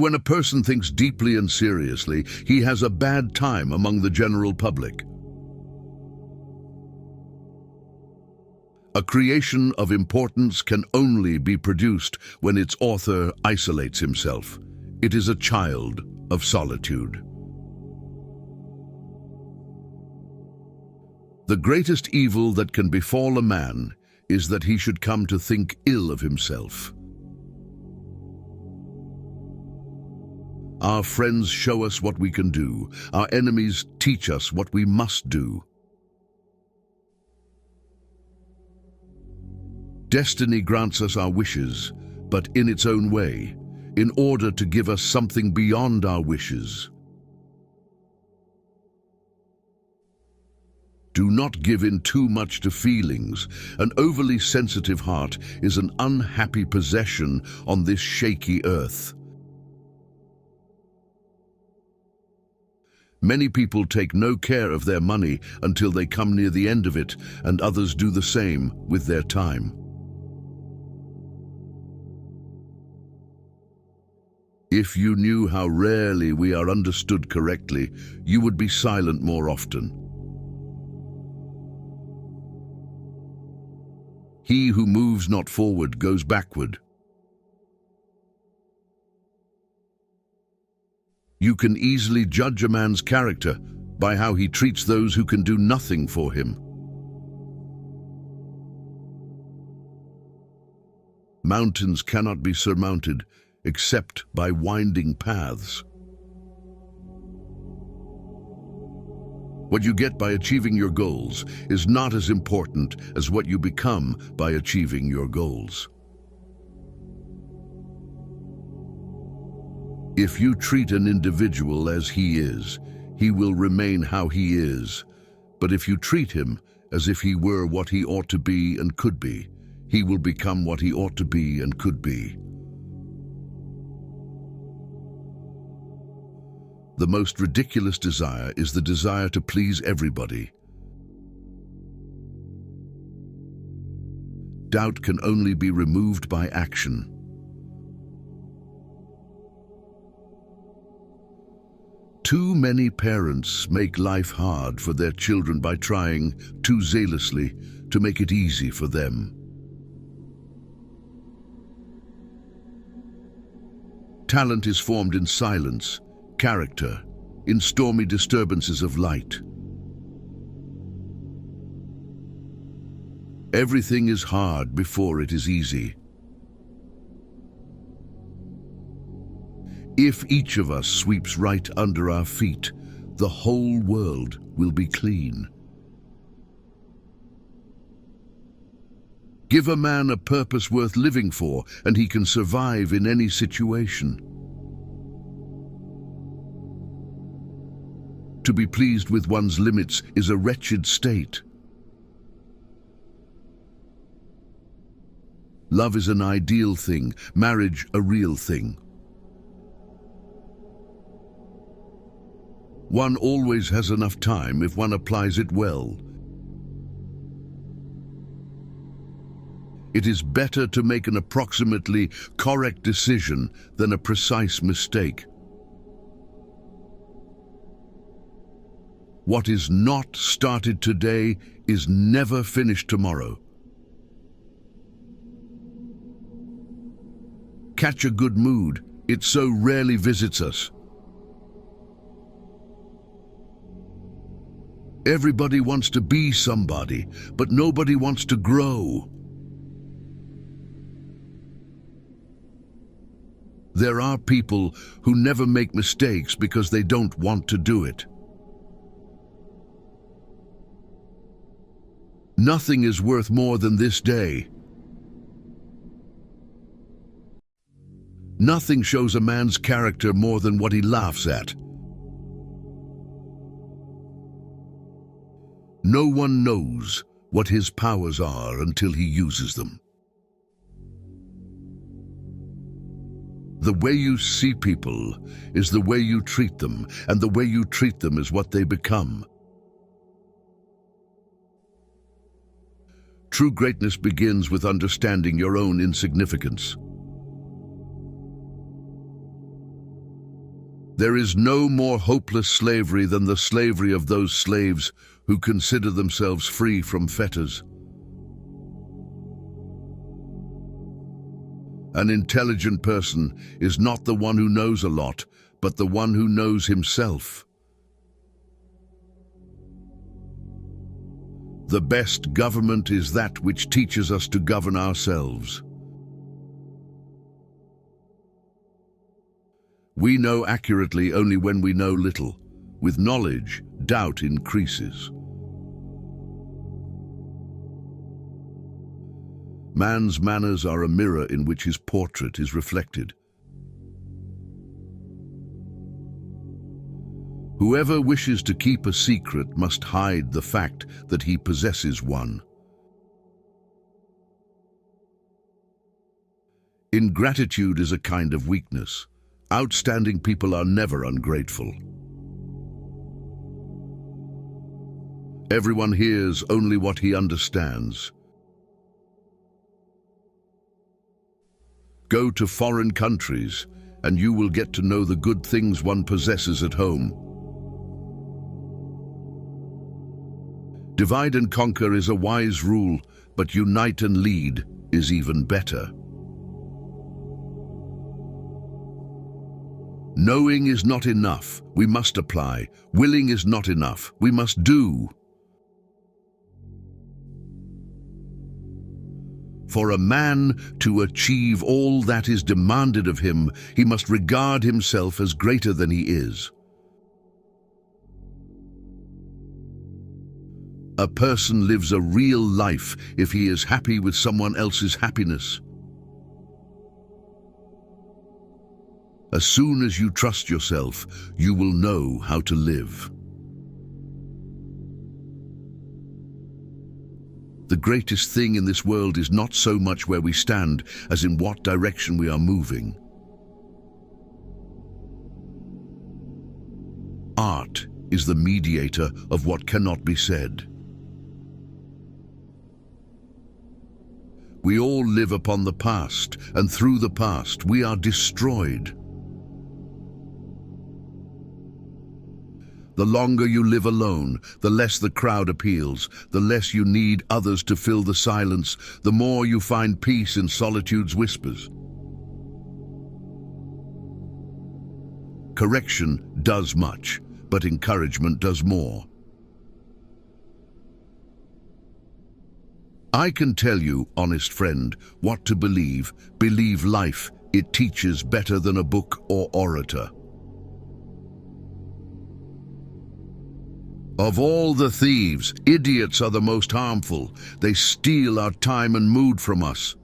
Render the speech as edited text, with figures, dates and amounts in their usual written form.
When a person thinks deeply and seriously, he has a bad time among the general public. A creation of importance can only be produced when its author isolates himself. It is a child of solitude. The greatest evil that can befall a man is that he should come to think ill of himself. Our friends show us what we can do. Our enemies teach us what we must do. Destiny grants us our wishes, but in its own way, in order to give us something beyond our wishes. Do not give in too much to feelings. An overly sensitive heart is an unhappy possession on this shaky earth. Many people take no care of their money until they come near the end of it, and others do the same with their time. If you knew how rarely we are understood correctly, you would be silent more often. He who moves not forward goes backward. You can easily judge a man's character by how he treats those who can do nothing for him. Mountains cannot be surmounted except by winding paths. What you get by achieving your goals is not as important as what you become by achieving your goals. If you treat an individual as he is, he will remain how he is. But if you treat him as if he were what he ought to be and could be, he will become what he ought to be and could be. The most ridiculous desire is the desire to please everybody. Doubt can only be removed by action. Too many parents make life hard for their children by trying too zealously to make it easy for them. Talent is formed in silence, character in stormy disturbances of light. Everything is hard before it is easy. If each of us sweeps right under our feet, the whole world will be clean. Give a man a purpose worth living for, and he can survive in any situation. To be pleased with one's limits is a wretched state. Love is an ideal thing, marriage a real thing. One always has enough time if one applies it well. It is better to make an approximately correct decision than a precise mistake. What is not started today is never finished tomorrow. Catch a good mood. It so rarely visits us. Everybody wants to be somebody, but nobody wants to grow. There are people who never make mistakes because they don't want to do it. Nothing is worth more than this day. Nothing shows a man's character more than what he laughs at. No one knows what his powers are until he uses them. The way you see people is the way you treat them, and the way you treat them is what they become. True greatness begins with understanding your own insignificance. There is no more hopeless slavery than the slavery of those slaves who consider themselves free from fetters. An intelligent person is not the one who knows a lot, but the one who knows himself. The best government is that which teaches us to govern ourselves. We know accurately only when we know little. With knowledge, doubt increases. Man's manners are a mirror in which his portrait is reflected. Whoever wishes to keep a secret must hide the fact that he possesses one. Ingratitude is a kind of weakness. Outstanding people are never ungrateful. Everyone hears only what he understands. Go to foreign countries, and you will get to know the good things one possesses at home. Divide and conquer is a wise rule, but unite and lead is even better. Knowing is not enough, we must apply. Willing is not enough, we must do. For a man to achieve all that is demanded of him, he must regard himself as greater than he is. A person lives a real life if he is happy with someone else's happiness. As soon as you trust yourself, you will know how to live. The greatest thing in this world is not so much where we stand as in what direction we are moving. Art is the mediator of what cannot be said. We all live upon the past, and through the past we are destroyed. The longer you live alone, the less the crowd appeals, the less you need others to fill the silence, the more you find peace in solitude's whispers. Correction does much, but encouragement does more. I can tell you, honest friend, what to believe. Believe life. It teaches better than a book or orator. Of all the thieves, idiots are the most harmful. They steal our time and mood from us.